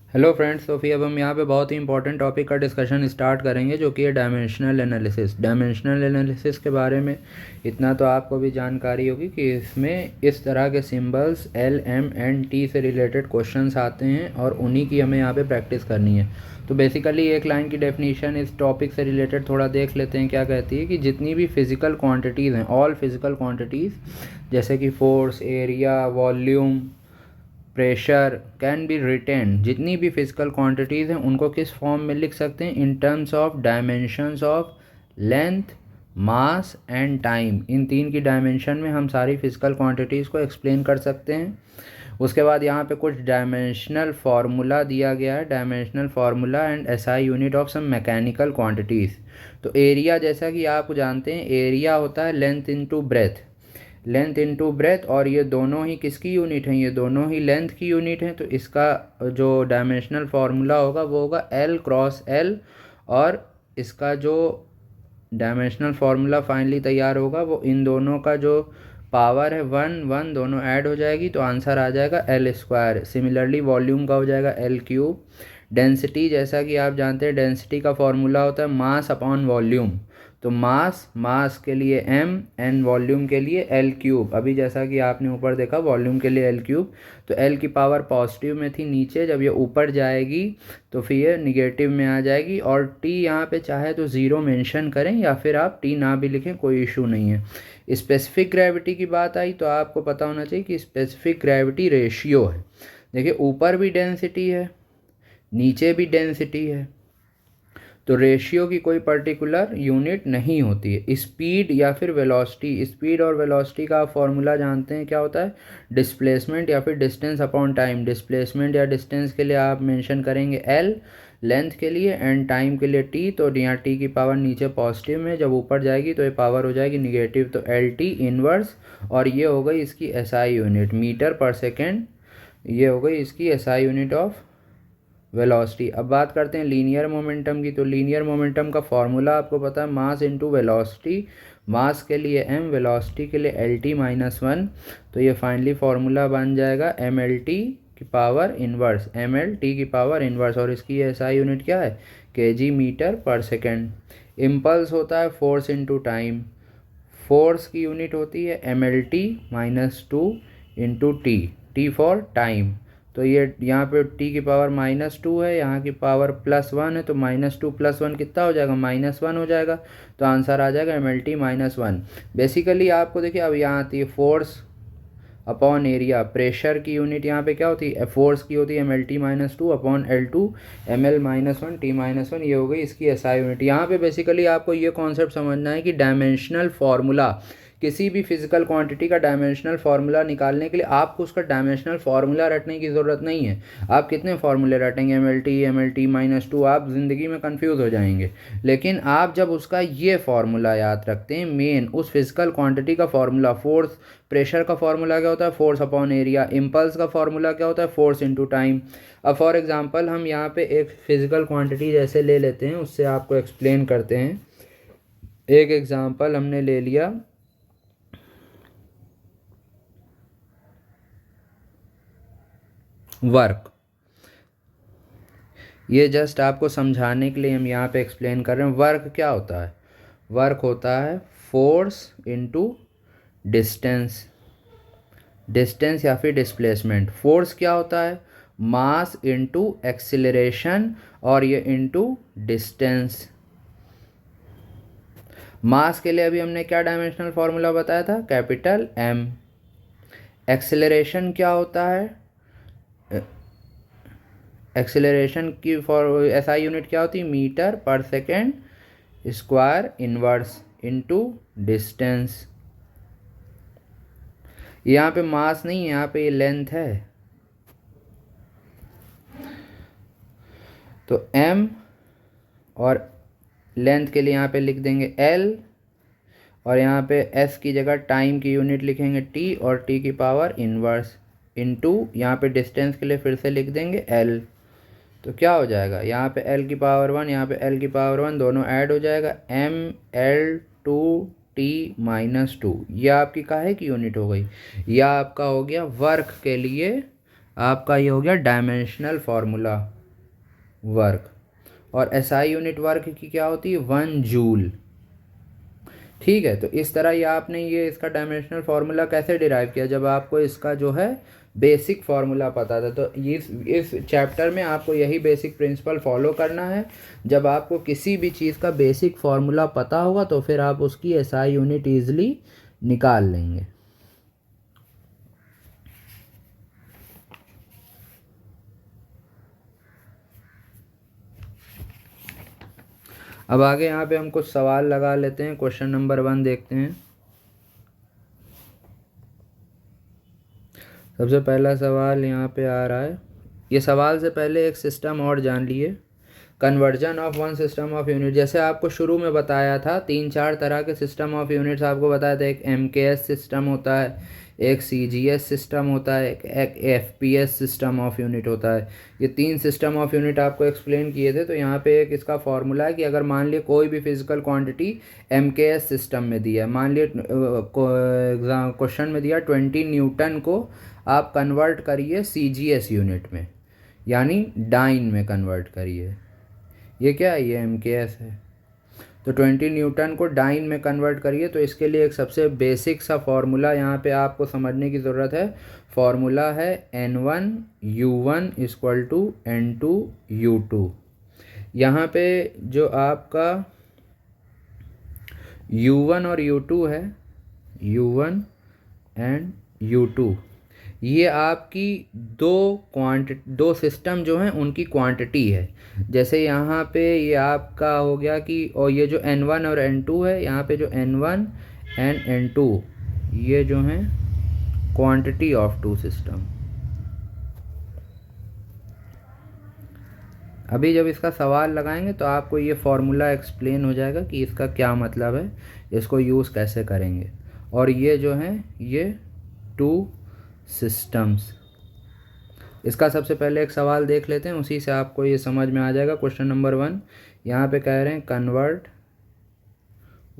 Hello friends, तो फिर अब हम यहाँ पे बहुत ही इंपॉर्टेंट टॉपिक का डिस्कशन स्टार्ट करेंगे जो कि है डायमेंशनल एनालिसिस। डायमेंशनल एनालिसिस के बारे में इतना तो आपको भी जानकारी होगी कि इसमें इस तरह के symbols L M N T से रिलेटेड क्वेश्चंस आते हैं और उन्हीं की हमें यहाँ पे प्रैक्टिस करनी है। तो बेसिकली एक लाइन की डेफिनेशन इस टॉपिक से रिलेटेड थोड़ा देख लेते हैं। क्या कहती है कि जितनी भी फिज़िकल क्वांटिटीज़ हैं, ऑल फिज़िकल क्वांटिटीज़ जैसे कि force, area, volume, pressure can be written, जितनी भी फिजिकल क्वांटिटीज़ हैं उनको किस फॉर्म में लिख सकते हैं? In terms of dimensions of length, mass and time. इन तीन की डायमेंशन में हम सारी फिजिकल क्वांटिटीज़ को एक्सप्लेन कर सकते हैं। उसके बाद यहाँ पे कुछ डायमेंशनल फार्मूला दिया गया है, dimensional formula and SI unit of some mechanical quantities. तो एरिया, जैसा कि आप जानते हैं, एरिया होता है length into breadth, length into breadth, और ये दोनों ही किसकी यूनिट हैं? ये दोनों ही लेंथ की यूनिट हैं। तो इसका जो डायमेंशनल फार्मूला होगा वो होगा L क्रॉस L, और इसका जो डायमेंशनल फार्मूला फाइनली तैयार होगा वो इन दोनों का जो पावर है 1 1 दोनों ऐड हो जाएगी, तो आंसर आ जाएगा L स्क्वायर। सिमिलरली वॉल्यूम का हो जाएगा L क्यूब। डेंसिटी, जैसा कि आप जानते हैं, डेंसिटी का फॉर्मूला होता है मास अपॉन वॉल्यूम। तो मास के लिए m एंड वॉल्यूम के लिए L क्यूब। अभी जैसा कि आपने ऊपर देखा, वॉल्यूम के लिए L क्यूब, तो L की पावर पॉजिटिव में थी नीचे, जब ये ऊपर जाएगी तो फिर ये निगेटिव में आ जाएगी। और t यहाँ पे चाहे तो ज़ीरो मेंशन करें या फिर आप t ना भी लिखें, कोई इशू नहीं है। स्पेसिफिक ग्रेविटी की बात आई तो आपको पता होना चाहिए कि स्पेसिफिक ग्रेविटी रेशियो है। देखिए, ऊपर भी डेंसिटी है, नीचे भी डेंसिटी है, तो रेशियो की कोई पर्टिकुलर यूनिट नहीं होती है। स्पीड या फिर वेलोसिटी, स्पीड और वेलोसिटी का आप फॉर्मूला जानते हैं, क्या होता है? डिस्प्लेसमेंट या फिर डिस्टेंस अपॉन टाइम। डिस्प्लेसमेंट या डिस्टेंस के लिए आप मेंशन करेंगे L लेंथ के लिए, एंड टाइम के लिए T। तो यहाँ T की पावर नीचे पॉजिटिव में, जब ऊपर जाएगी तो ये पावर हो जाएगी निगेटिव, तो LT इनवर्स। और ये हो गई इसकी SI यूनिट, मीटर पर सेकेंड। ये हो गई इसकी SI यूनिट ऑफ वेलोसिटी। अब बात करते हैं लीनियर मोमेंटम की। तो लीनियर मोमेंटम का फॉर्मूला आपको पता है, मास इनटू वेलोसिटी। मास के लिए m, वेलोसिटी के लिए LT माइनस 1। तो ये फाइनली फार्मूला बन जाएगा MLT की पावर इन्वर्स, MLT की पावर इन्वर्स। और इसकी SI यूनिट क्या है? kg मीटर पर सेकेंड। इम्पल्स होता है फोर्स इनटू टाइम। फोर्स की यूनिट होती है MLT minus 2 into T for time. तो ये यहाँ पे t की पावर -2 है, यहाँ की पावर +1 है, तो -2 + 1 कितना हो जाएगा? -1 हो जाएगा। तो आंसर आ जाएगा MLT -1। बेसिकली आपको देखिए, अब यहाँ आती है फोर्स अपॉन एरिया। प्रेशर की यूनिट यहाँ पे क्या होती है? फोर्स की होती है MLT -2 upon L2 ML -1 T -1। ये हो गई इसकी SI यूनिट। यहाँ पे बेसिकली आपको ये कॉन्सेप्ट समझना है कि डायमेंशनल फार्मूला, किसी भी फिजिकल क्वांटिटी का डायमेंशनल फार्मूला निकालने के लिए आपको उसका डायमेंशनल फार्मूला रटने की ज़रूरत नहीं है। आप कितने फार्मूले रटेंगे? MLT -2, आप ज़िंदगी में कंफ्यूज हो जाएंगे। लेकिन आप जब उसका ये फार्मूला याद रखते हैं, मेन उस फिजिकल क्वांटिटी का फार्मूला, फोर्स, प्रेशर का फार्मूला क्या होता है? Force upon area. इम्पल्स का फार्मूला क्या होता है? Force into time. अब फॉर एग्जांपल हम यहाँ पे एक फिजिकल क्वांटिटी जैसे ले लेते हैं, उससे आपको एक्सप्लेन करते हैं। एक एग्जांपल हमने ले लिया, वर्क। ये जस्ट आपको समझाने के लिए हम यहाँ पे एक्सप्लेन कर रहे हैं। वर्क क्या होता है? वर्क होता है फोर्स इनटू डिस्टेंस, डिस्टेंस या फिर डिस्प्लेसमेंट। फोर्स क्या होता है? मास इनटू एक्सिलरेशन, और ये इनटू डिस्टेंस। मास के लिए अभी हमने क्या डायमेंशनल फार्मूला बताया था? Capital M। एक्सिलरेशन क्या होता है? एक्सिलरेशन की SI यूनिट क्या होती है? मीटर पर second square inverse into distance. यहाँ पे मास नहीं है, यहाँ पे ये लेंथ है। तो M और लेंथ के लिए यहाँ पे लिख देंगे L, और यहाँ पे S की जगह टाइम की यूनिट लिखेंगे T, और T की पावर इनवर्स इनटू, यहाँ पे डिस्टेंस के लिए फिर से लिख देंगे L। तो क्या हो जाएगा? यहाँ पे L की पावर 1, यहाँ पे L की पावर 1, दोनों ऐड हो जाएगा, ML2T -2। यह आपकी काहे की यूनिट हो गई? यह आपका हो गया वर्क के लिए, आपका ये हो गया डायमेंशनल फार्मूला। वर्क, और एसआई यूनिट वर्क की क्या होती है 1 जूल। ठीक है, तो इस तरह ये आपने ये इसका डायमेंशनल फार्मूला कैसे डिराइव किया, जब आपको इसका जो है बेसिक फार्मूला पता था। तो इस चैप्टर में आपको यही बेसिक प्रिंसिपल फॉलो करना है। जब आपको किसी भी चीज़ का बेसिक फार्मूला पता होगा तो फिर आप उसकी एसआई यूनिट ईजिली निकाल लेंगे। अब आगे यहाँ पे हम कुछ सवाल लगा लेते हैं। क्वेश्चन नंबर 1 देखते हैं। सबसे पहला सवाल यहाँ पे आ रहा है। ये सवाल से पहले एक सिस्टम और जान लिए, conversion of one system of unit. जैसे आपको शुरू में बताया था 3-4 तरह के सिस्टम ऑफ यूनिट्स आपको बताया था। एक एमकेएस सिस्टम होता है, एक सीजीएस सिस्टम होता है, एक एफपीएस सिस्टम ऑफ यूनिट होता है। ये 3 सिस्टम ऑफ यूनिट आपको एक्सप्लेन किए थे। तो यहाँ पे एक इसका फॉर्मूला है कि अगर मान लिया कोई भी फिजिकल क्वांटिटी एमकेएस सिस्टम में दिया है, मान लिया क्वेश्चन में दिया 20 न्यूटन को आप कन्वर्ट करिए सीजीएस यूनिट में, यानी डाइन में कन्वर्ट करिए। ये क्या है, ये एमकेएस है। तो 20 न्यूटन को डाइन में कन्वर्ट करिए। तो इसके लिए एक सबसे बेसिक सा फॉर्मूला यहाँ पे आपको समझने की ज़रूरत है। फॉर्मूला है N1U1 इक्वल टू N2U2। यहाँ पे जो आपका U1 और U2 है, U1 एंड U2, ये आपकी दो सिस्टम जो हैं उनकी क्वांटिटी है। जैसे यहाँ पे ये आपका हो गया कि, और ये जो N1 और N2 है, यहाँ पे जो N1 एंड N2 ये जो हैं क्वांटिटी ऑफ टू सिस्टम। अभी जब इसका सवाल लगाएंगे तो आपको ये फॉर्मूला एक्सप्लेन हो जाएगा कि इसका क्या मतलब है, इसको यूज़ कैसे करेंगे। और ये जो हैं ये 2 सिस्टम्स। इसका सबसे पहले एक सवाल देख लेते हैं, उसी से आपको ये समझ में आ जाएगा। क्वेश्चन नंबर 1 यहाँ पे कह रहे हैं कन्वर्ट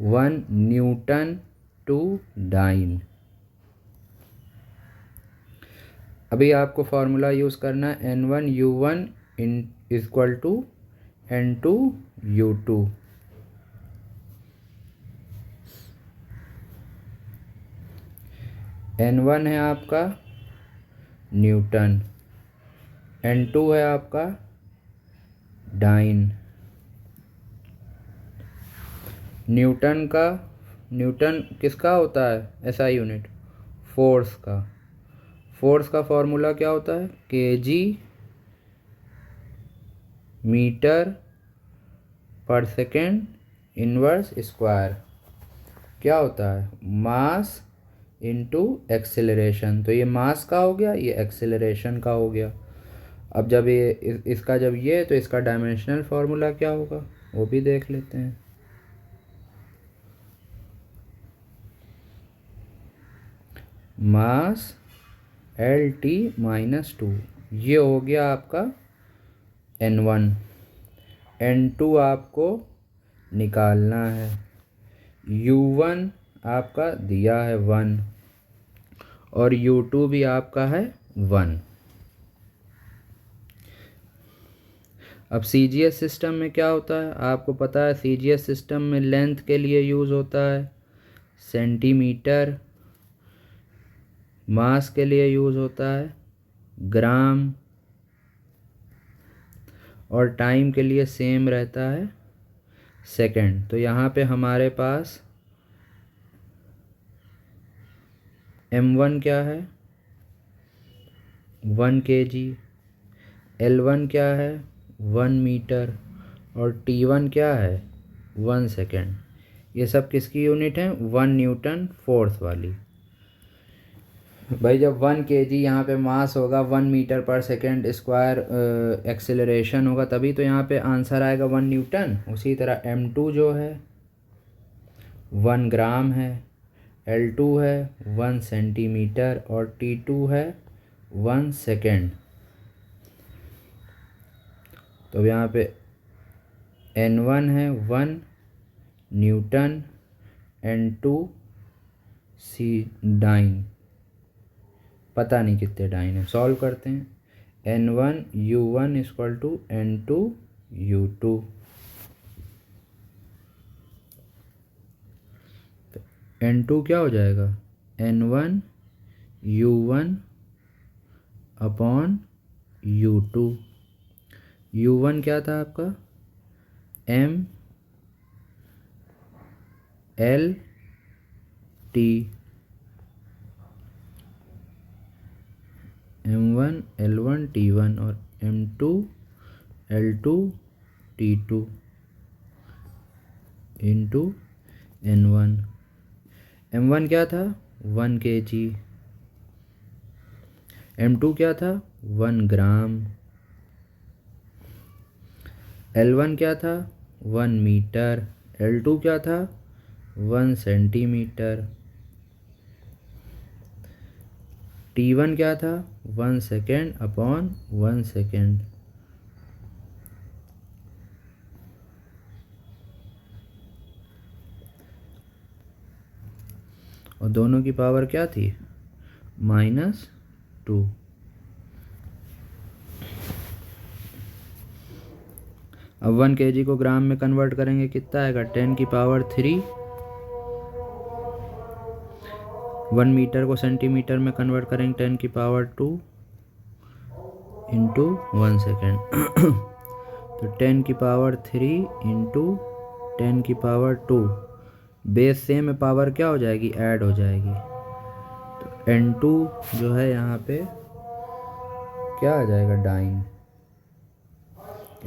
1 न्यूटन टू डाइन। अभी आपको फॉर्मूला यूज़ करना है N1U1 equal to N2U2। N1 है आपका न्यूटन, N2 है आपका डाइन। न्यूटन किसका होता है एसआई यूनिट, फोर्स का। फोर्स का फॉर्मूला क्या होता है, केजी मीटर पर सेकेंड इनवर्स स्क्वायर। क्या होता है, मास इनटू एक्सेलरेशन। तो ये मास का हो गया, ये एक्सेलरेशन का हो गया। अब जब ये इसका जब ये, तो इसका डायमेंशनल फार्मूला क्या होगा वो भी देख लेते हैं। मास LT-2, ये हो गया आपका N1। N2 आपको निकालना है। U1 आपका दिया है 1 और U2 भी आपका है 1। अब CGS सिस्टम में क्या होता है आपको पता है। CGS सिस्टम में लेंथ के लिए यूज़ होता है सेंटीमीटर, मास के लिए यूज़ होता है ग्राम, और टाइम के लिए सेम रहता है सेकंड। तो यहाँ पे हमारे पास M1 क्या है 1 kg, L1 क्या है 1 मीटर, और T1 क्या है 1 सेकेंड। ये सब किसकी यूनिट है, 1 न्यूटन फोर्स वाली। भाई जब 1 kg यहाँ पे मास होगा, 1 मीटर पर सेकेंड स्क्वायर एक्सेलरेशन होगा, तभी तो यहाँ पे आंसर आएगा 1 न्यूटन। उसी तरह M2 जो है 1 ग्राम है, L2 है 1 सेंटीमीटर, और T2 है 1 सेकेंड। तो यहाँ पे N1 है 1 न्यूटन, N2 सी डाइन, पता नहीं कितने डाइन है, सॉल्व करते हैं। N1 U1 equal to N2 U2। तो N2 क्या हो जाएगा, N1 U1 upon U2। U1 क्या था आपका, M L T, M1 L1 T1 और M2 L2 T2 into N1। M1 क्या था 1 kg, M2 क्या था 1 ग्राम, L1 क्या था 1 मीटर, L2 क्या था 1 सेंटीमीटर, T1 क्या था 1 सेकेंड अपॉन 1 सेकेंड। और दोनों की पावर क्या थी -2। अब 1 kg को ग्राम में कन्वर्ट करेंगे कितना आएगा 10⁻3। 1 मीटर को सेंटीमीटर में कन्वर्ट करेंगे 10⁻2 इंटू 1 सेकेंड। तो 10⁻3 इंटू 10⁻2, बेस सेम में पावर क्या हो जाएगी, ऐड हो जाएगी। तो N2 जो है यहाँ पे क्या आ जाएगा, डाइन।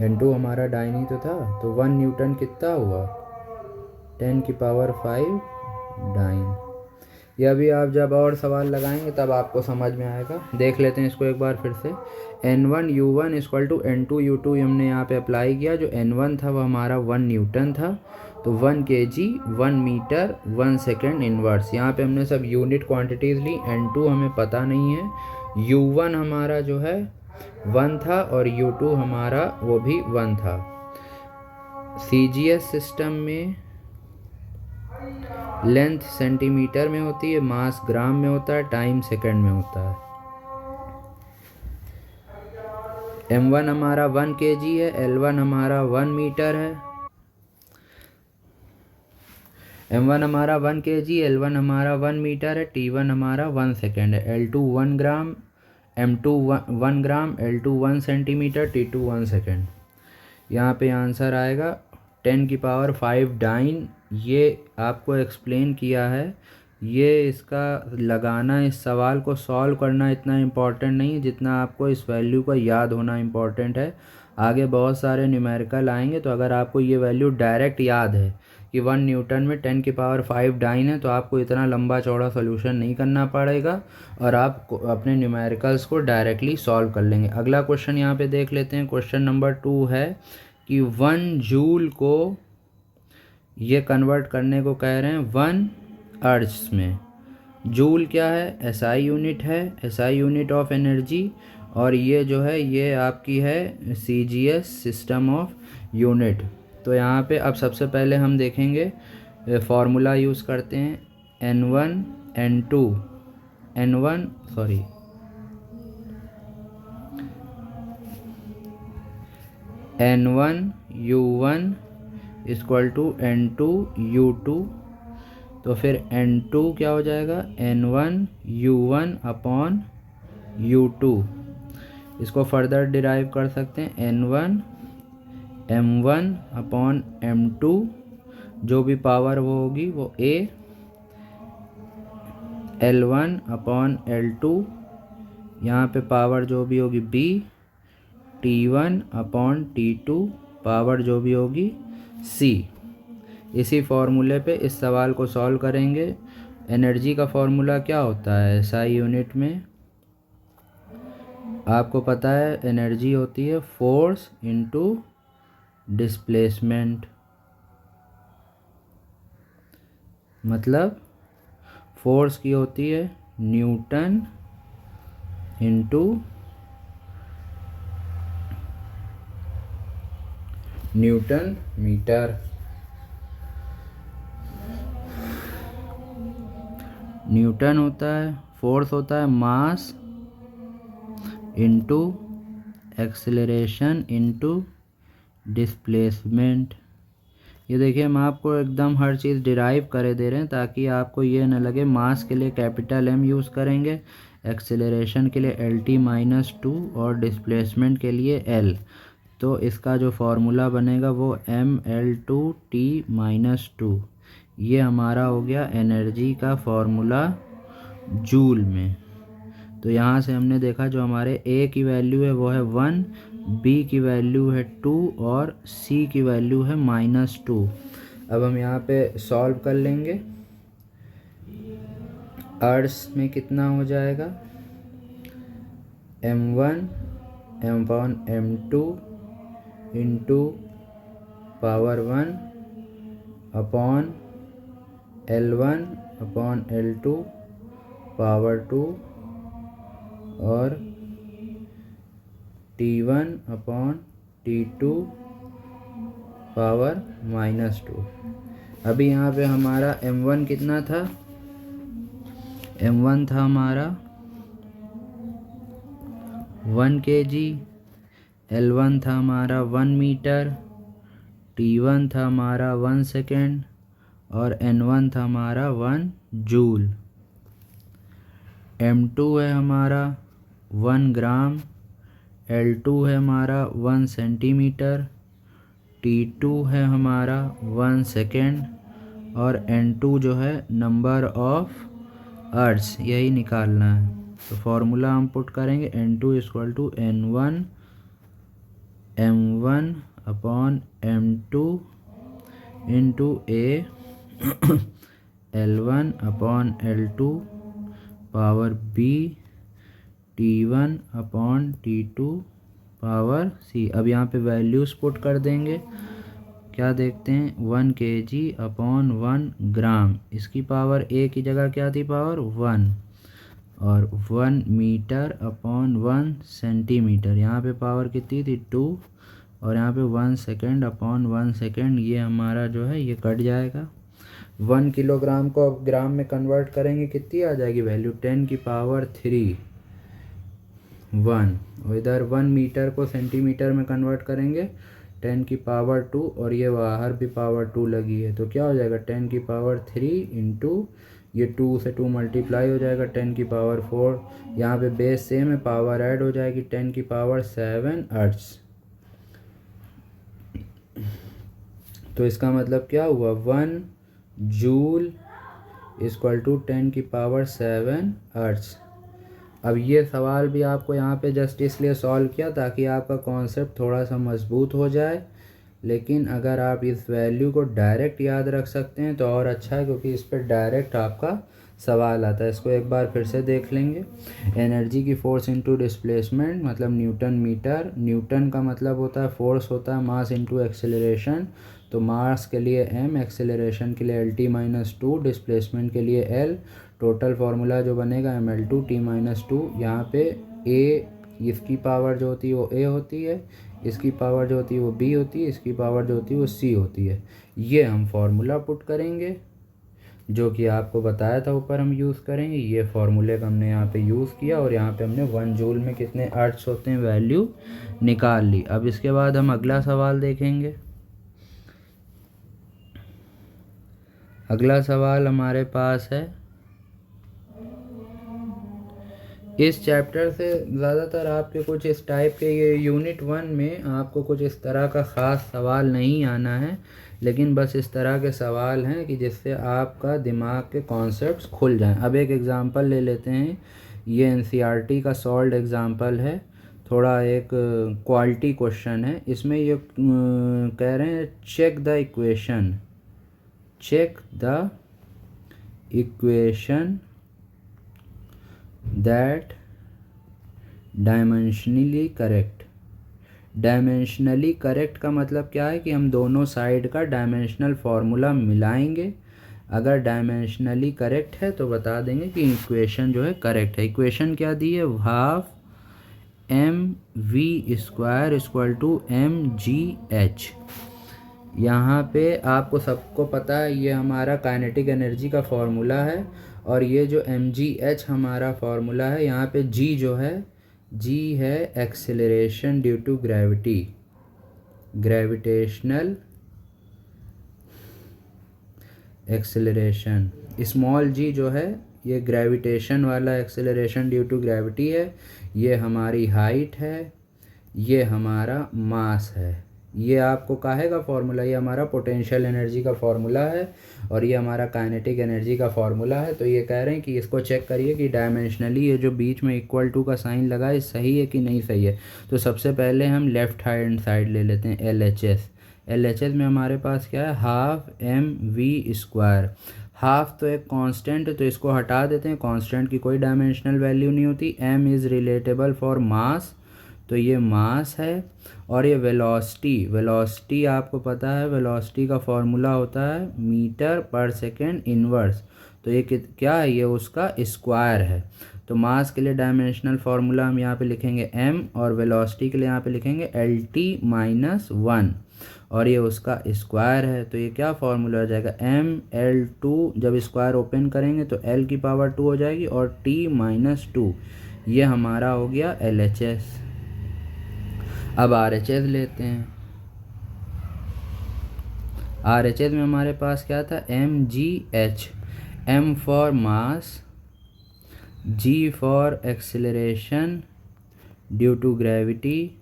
N2 हमारा डाइन ही तो था, तो 1 न्यूटन कितना हुआ 10⁵ डाइन। ये अभी आप जब और सवाल लगाएंगे तब आपको समझ में आएगा। देख लेते हैं इसको एक बार फिर से। N1 U1 equal to N2 U2 हमने यहाँ पे अप्लाई किया। जो N1 था वो हमारा 1 न्यूटन था, तो 1 kg 1 मीटर 1 सेकेंड इनवर्स। यहाँ पे हमने सब यूनिट क्वांटिटीज़ ली। N2 हमें पता नहीं है, U1 हमारा जो है 1 था और U2 हमारा वो भी 1 था। CGS सिस्टम में लेंथ सेंटीमीटर में होती है, मास ग्राम में होता है, टाइम सेकंड में होता है। M1 हमारा 1 kg है, L1 हमारा 1 मीटर है। M1 हमारा 1 kg, L1 हमारा 1 मीटर है, T1 हमारा 1 सेकेंड है, L2 1 ग्राम, M2 1 ग्राम, L2 1 सेंटीमीटर, T2 1 सेकेंड। यहाँ पे आंसर आएगा 10⁵ डाइन। ये आपको एक्सप्लेन किया है। ये इसका लगाना, इस सवाल को सॉल्व करना इतना इम्पॉर्टेंट नहीं है जितना आपको इस वैल्यू का याद होना इम्पॉर्टेंट है। आगे बहुत सारे न्यूमेरिकल आएंगे, तो अगर आपको ये वैल्यू डायरेक्ट याद है कि 1 न्यूटन में 10⁵ डाइन है, तो आपको इतना लंबा चौड़ा सोल्यूशन नहीं करना पड़ेगा और आप अपने न्यूमेरिकल्स को डायरेक्टली सॉल्व कर लेंगे। अगला क्वेश्चन यहाँ पे देख लेते हैं। क्वेश्चन नंबर 2 है कि 1 जूल को ये कन्वर्ट करने को कह रहे हैं 1 अर्ट्स में। जूल क्या है, SI यूनिट है, SI यूनिट ऑफ एनर्जी। और ये जो है ये आपकी है CGS सिस्टम ऑफ यूनिट। तो यहाँ पे अब सबसे पहले हम देखेंगे, फार्मूला यूज़ करते हैं N1 N2 N1 U1 equal to N2 U2। तो फिर N2 क्या हो जाएगा, N1 U1 अपॉन U2। इसको फर्दर डिराइव कर सकते हैं N1 M1 अपॉन M2। जो भी पावर वो होगी वो A, L1 अपॉन L2। यहाँ पे पावर जो भी होगी B, T1 upon T2, power जो भी होगी C। इसी फॉर्मूले पे इस सवाल को सॉल्व करेंगे। एनर्जी का फॉर्मूला क्या होता है SI यूनिट में, आपको पता है एनर्जी होती है फोर्स इनटू डिस्प्लेसमेंट। मतलब फोर्स की होती है newton into newton metre. Newton होता है, फोर्स होता है mass into acceleration into displacement. ये देखिए हम आपको एकदम हर चीज़ डिराइव करे दे रहे हैं ताकि आपको ये न लगे मास के लिए कैपिटल M यूज़ करेंगे, एक्सेलरेशन के लिए LT-2 और डिस्प्लेसमेंट के लिए L। तो इसका जो फॉर्मूला बनेगा वो mL2T-2। ये हमारा हो गया एनर्जी का फॉर्मूला जूल में। तो यहाँ से हमने देखा जो हमारे A की वैल्यू है वो है 1, B की वैल्यू है 2 और C की वैल्यू है -2। अब हम यहाँ पे सॉल्व कर लेंगे। अर्स में कितना हो जाएगा, M1 M1 M2 into power 1 upon L1 upon L2 power 2 और T1 अपॉन T2 पावर -2। अभी यहाँ पे हमारा M1 कितना था, M1 था हमारा 1 kg, L1 था हमारा 1 मीटर, T1 था हमारा 1 सेकेंड और N1 था हमारा 1 जूल। M2 है हमारा 1 ग्राम, L2 है हमारा 1 सेंटीमीटर, T2 है हमारा 1 सेकेंड और N2 जो है नंबर ऑफ अर्ट्स, यही निकालना है। तो फॉर्मूला हम पुट करेंगे N2 = N1 M1 upon M2 into A L1 upon L2 power B T1 upon T2 power C। अब यहाँ पे वैल्यूज़ पुट कर देंगे। क्या देखते हैं, 1 kg अपॉन 1 ग्राम, इसकी पावर A की जगह क्या थी, पावर 1, और 1 मीटर अपॉन 1 सेंटीमीटर, यहाँ पे पावर कितनी थी 2, और यहाँ पे 1 सेकेंड अपॉन 1 सेकेंड, ये हमारा जो है ये कट जाएगा। 1 किलोग्राम को अब ग्राम में कन्वर्ट करेंगे, कितनी आ जाएगी वैल्यू, 10 की पावर 3 1, और इधर 1 मीटर को सेंटीमीटर में कन्वर्ट करेंगे 10 की पावर 2, और ये बाहर भी पावर 2 लगी है, तो क्या हो जाएगा 10 की पावर 3 इंटू ये 2 से 2 मल्टीप्लाई हो जाएगा 10 की पावर 4, यहाँ पे बेस सेम है, पावर ऐड हो जाएगी 10 की पावर 7 अर्ट्स। तो इसका मतलब क्या हुआ, 1 जूल = 10 की पावर 7 अर्ट्स। अब ये सवाल भी आपको यहाँ पे जस्ट इसलिए सॉल्व किया ताकि आपका कॉन्सेप्ट थोड़ा सा मजबूत हो जाए, लेकिन अगर आप इस वैल्यू को डायरेक्ट याद रख सकते हैं तो और अच्छा है, क्योंकि इस पर डायरेक्ट आपका सवाल आता है। इसको एक बार फिर से देख लेंगे। एनर्जी की फोर्स इनटू डिस्प्लेसमेंट मतलब न्यूटन मीटर, न्यूटन का मतलब होता है फोर्स होता है मास इनटू एक्सेलरेशन, तो मास के लिए m, एक्सेलरेशन के लिए LT-2, डिस्प्लेसमेंट के लिए L। टोटल फार्मूला जो बनेगा mL2T-2। यहाँ पे a इसकी पावर जो होती है वो a होती है, इसकी पावर जो होती है वो b होती है, इसकी पावर जो होती है वो c होती है। ये हम फार्मूला पुट करेंगे जो कि आपको बताया था ऊपर हम यूज़ करेंगे। ये फार्मूले का हमने यहाँ पे यूज़ किया और यहाँ पे हमने 1 जूल में कितने अर्ट्स होते हैं वैल्यू निकाल ली। अब इसके बाद हम अगला सवाल देखेंगे। अगला सवाल हमारे पास है, इस चैप्टर से ज़्यादातर आपके कुछ इस टाइप के, ये यूनिट 1 में आपको कुछ इस तरह का ख़ास सवाल नहीं आना है, लेकिन बस इस तरह के सवाल हैं कि जिससे आपका दिमाग के कॉन्सेप्ट्स खुल जाएं। अब एक एग्ज़ाम्पल ले लेते हैं, ये एनसीईआरटी का सॉल्व्ड एग्ज़ाम्पल है, थोड़ा एक क्वालिटी क्वेश्चन है। इसमें ये कह रहे हैं check the equation that dimensionally correct. Dimensionally correct का मतलब क्या है कि हम दोनों साइड का डायमेंशनल फार्मूला मिलाएंगे, अगर डायमेंशनली करेक्ट है तो बता देंगे कि इक्वेशन जो है करेक्ट है। इक्वेशन क्या दी है, ½ mv² = mgh। यहाँ पे आपको सबको पता है ये हमारा काइनेटिक एनर्जी का फार्मूला है, और ये जो mgh हमारा फार्मूला है, यहाँ पे g जो है जी है acceleration due to gravity, gravitational acceleration. Small G जो है ये ग्रेविटेशन वाला एक्सेलरेशन ड्यू टू ग्रेविटी है, ये हमारी हाइट है, ये हमारा मास है। ये आपको काहे का फॉर्मूला, ये हमारा पोटेंशियल एनर्जी का फॉर्मूला है और ये हमारा काइनेटिक एनर्जी का फॉर्मूला है। तो ये कह रहे हैं कि इसको चेक करिए कि डायमेंशनली ये जो बीच में इक्वल टू का साइन लगा है सही है कि नहीं सही है। तो सबसे पहले हम लेफ़्ट हैंड साइड ले लेते हैं LHS। LHS में हमारे पास क्या है, हाफ mv²। हाफ तो एक कांस्टेंट है तो इसको हटा देते हैं, कांस्टेंट की कोई डायमेंशनल वैल्यू नहीं होती। m is relatable for mass, तो ये मास है। और ये वेलोसिटी, वेलोसिटी आपको पता है वेलोसिटी का फॉर्मूला होता है मीटर पर सेकेंड इनवर्स, तो ये क्या है, ये उसका स्क्वायर है। तो मास के लिए डायमेंशनल फार्मूला हम यहाँ पे लिखेंगे m और वेलोसिटी के लिए यहाँ पे लिखेंगे LT-1 और ये उसका स्क्वायर है। तो ये क्या फार्मूला हो जाएगा, mL2, जब स्क्वायर ओपन करेंगे तो l की पावर 2 हो जाएगी और T-2, ये हमारा हो गया LHS। अब RHS लेते हैं। RHS में हमारे पास क्या था, mgh, m for mass, g for acceleration due to gravity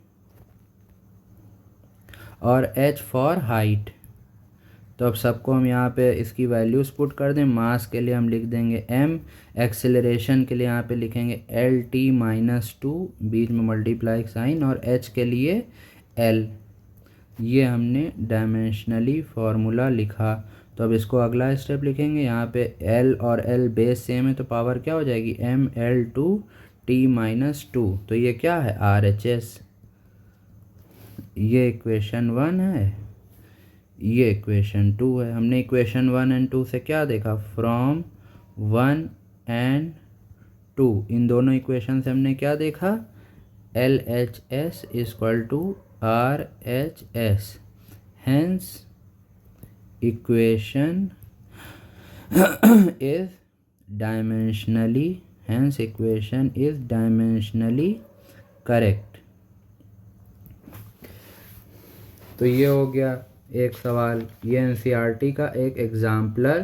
और h फॉर हाइट। तो अब सबको हम यहाँ पे इसकी वैल्यूज़ पुट कर दें। मास के लिए हम लिख देंगे m, एक्सेलरेशन के लिए यहाँ पे लिखेंगे LT-2, बीच में मल्टीप्लाई साइन, और h के लिए l। ये हमने डायमेंशनली फार्मूला लिखा। तो अब इसको अगला स्टेप लिखेंगे। यहाँ पे l और l बेस सेम है तो पावर क्या हो जाएगी, mL2T-2। तो ये क्या है, RHS। ये इक्वेशन 1 है, ये इक्वेशन 2 है। हमने इक्वेशन 1 एंड 2 से क्या देखा, फ्रॉम 1 एंड 2, इन दोनों इक्वेशन से हमने क्या देखा, LHS equal to RHS। Hence equation is dimensionally, hence equation is dimensionally correct. तो ये हो गया एक सवाल, ये NCERT का एक एग्जाम्पलर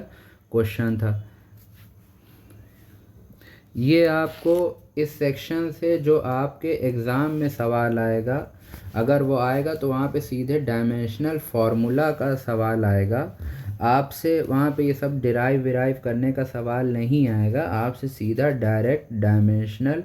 क्वेश्चन था। ये आपको इस सेक्शन से जो आपके एग्ज़ाम में सवाल आएगा, अगर वो आएगा तो वहाँ पे सीधे डायमेंशनल फार्मूला का सवाल आएगा। आपसे वहाँ पे ये सब डिराइव करने का सवाल नहीं आएगा, आपसे सीधा डायरेक्ट डायमेंशनल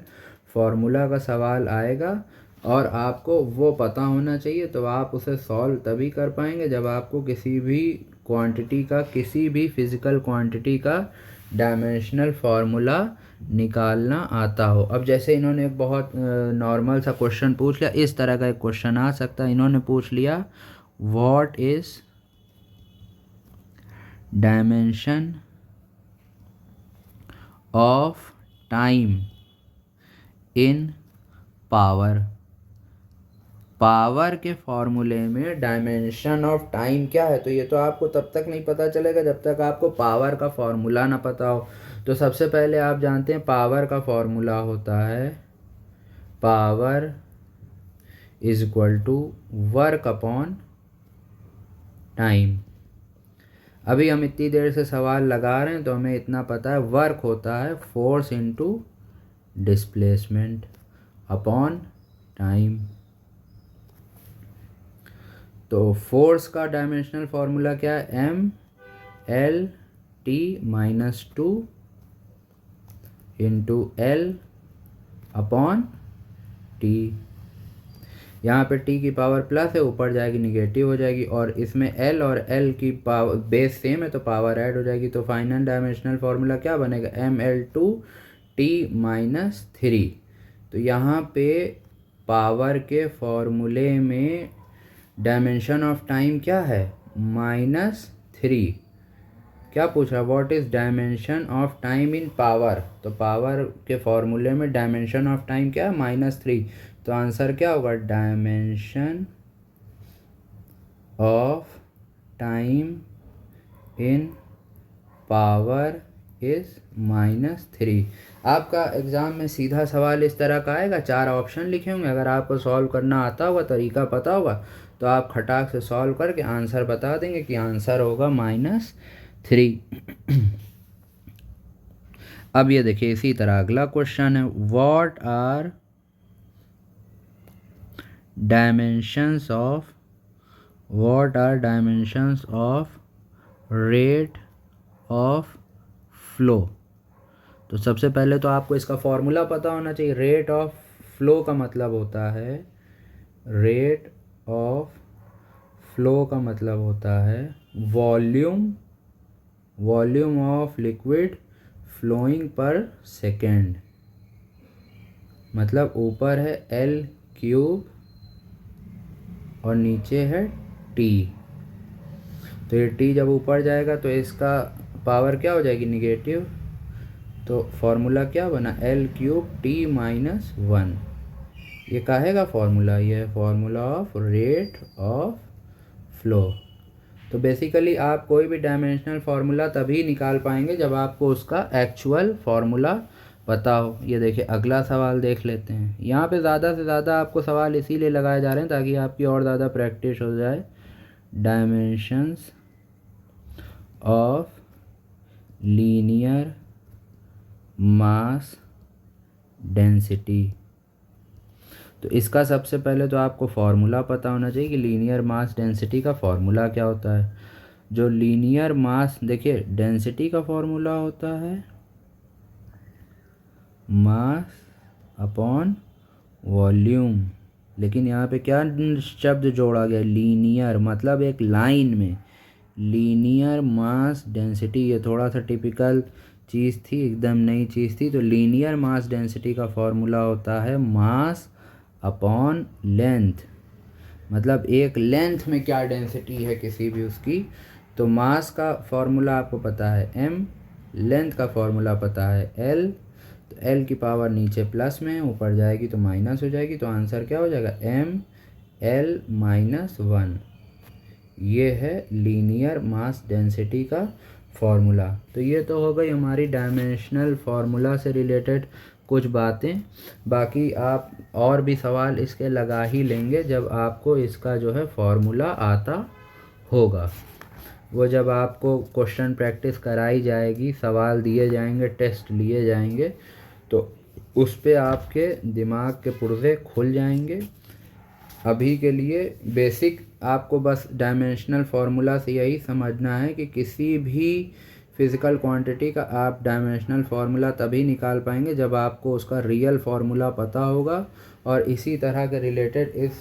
फार्मूला का सवाल आएगा और आपको वो पता होना चाहिए। तो आप उसे सॉल्व तभी कर पाएंगे जब आपको किसी भी क्वांटिटी का, किसी भी फिज़िकल क्वांटिटी का डायमेंशनल फार्मूला निकालना आता हो। अब जैसे इन्होंने एक बहुत नॉर्मल सा क्वेश्चन पूछ लिया, इस तरह का एक क्वेश्चन आ सकता है। इन्होंने पूछ लिया what is dimension of time in power. Power के फॉर्मूले में डायमेंशन ऑफ टाइम क्या है, तो ये तो आपको तब तक नहीं पता चलेगा जब तक आपको पावर का फॉर्मूला ना पता हो। तो सबसे पहले आप जानते हैं पावर का फॉर्मूला होता है power is equal to work upon time. अभी हम इतनी देर से सवाल लगा रहे हैं तो हमें इतना पता है, वर्क होता है force into displacement upon time. तो फोर्स का डायमेंशनल फार्मूला क्या है, mL_T-2 into L upon T। यहाँ पे T की पावर प्लस है, ऊपर जाएगी निगेटिव हो जाएगी, और इसमें L और L की पावर बेस सेम है तो पावर ऐड हो जाएगी। तो फाइनल डायमेंशनल फार्मूला क्या बनेगा, mL2T-3। तो यहाँ पे पावर के फॉर्मूले में डायमेंशन ऑफ टाइम क्या है, -3। क्या पूछ रहा, what is dimension of time in power. तो पावर के फॉर्मूले में डायमेंशन ऑफ टाइम क्या है, -3। तो आंसर क्या होगा, dimension of time in power is -3। आपका एग्ज़ाम में सीधा सवाल इस तरह का आएगा, 4 ऑप्शन लिखे होंगे। अगर आपको सॉल्व करना आता होगा, तरीका पता होगा, तो आप खटाक से सॉल्व करके आंसर बता देंगे कि आंसर होगा -3। अब ये देखिए इसी तरह अगला क्वेश्चन है, what are dimensions of rate of flow. तो सबसे पहले तो आपको इसका फॉर्मूला पता होना चाहिए। रेट ऑफ फ्लो का मतलब होता है, रेट ऑफ फ्लो का मतलब होता है volume of liquid flowing per second. मतलब ऊपर है L³ और नीचे है T। तो ये T जब ऊपर जाएगा तो इसका पावर क्या हो जाएगी, निगेटिव। तो फॉर्मूला क्या बना, L³ T-1। ये काहे का फॉर्मूला, ये है formula of rate of flow. तो बेसिकली आप कोई भी डायमेंशनल फार्मूला तभी निकाल पाएंगे जब आपको उसका एक्चुअल फार्मूला पता हो। ये देखिए अगला सवाल देख लेते हैं। यहाँ पे ज़्यादा से ज़्यादा आपको सवाल इसीलिए लगाए जा रहे हैं ताकि आपकी और ज़्यादा प्रैक्टिस हो जाए। Dimensions of linear mass density. तो इसका सबसे पहले तो आपको फार्मूला पता होना चाहिए कि लीनियर मास डेंसिटी का फार्मूला क्या होता है। जो लीनियर मास, देखिए डेंसिटी का फार्मूला होता है मास अपॉन वॉल्यूम, लेकिन यहाँ पे क्या शब्द जोड़ा गया, लीनियर, मतलब एक लाइन में लीनियर मास डेंसिटी। ये थोड़ा सा टिपिकल चीज़ थी, एकदम नई चीज़ थी। तो लीनियर मास डेंसिटी का फार्मूला होता है मास अपॉन लेंथ। मतलब एक लेंथ में क्या डेंसिटी है किसी भी उसकी। तो मास का फॉर्मूला आपको पता है m, लेंथ का फॉर्मूला पता है l। तो l की पावर नीचे प्लस में, ऊपर जाएगी तो माइनस हो जाएगी। तो आंसर क्या हो जाएगा, m(l-1)। ये है लीनियर मास डेंसिटी का फॉर्मूला। तो ये तो हो गई हमारी डायमेंशनल फार्मूला से रिलेटेड कुछ बातें। बाकी आप और भी सवाल इसके लगा ही लेंगे जब आपको इसका जो है फॉर्मूला आता होगा। वो जब आपको क्वेश्चन प्रैक्टिस कराई जाएगी, सवाल दिए जाएंगे, टेस्ट लिए जाएंगे, तो उस पे आपके दिमाग के पुर्जे खुल जाएंगे। अभी के लिए बेसिक आपको बस डायमेंशनल फार्मूला से यही समझना है कि किसी भी फिज़िकल क्वांटिटी का आप डायमेंशनल फार्मूला तभी निकाल पाएंगे जब आपको उसका रियल फार्मूला पता होगा। और इसी तरह के रिलेटेड इस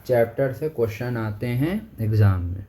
चैप्टर से क्वेश्चन आते हैं एग्ज़ाम में।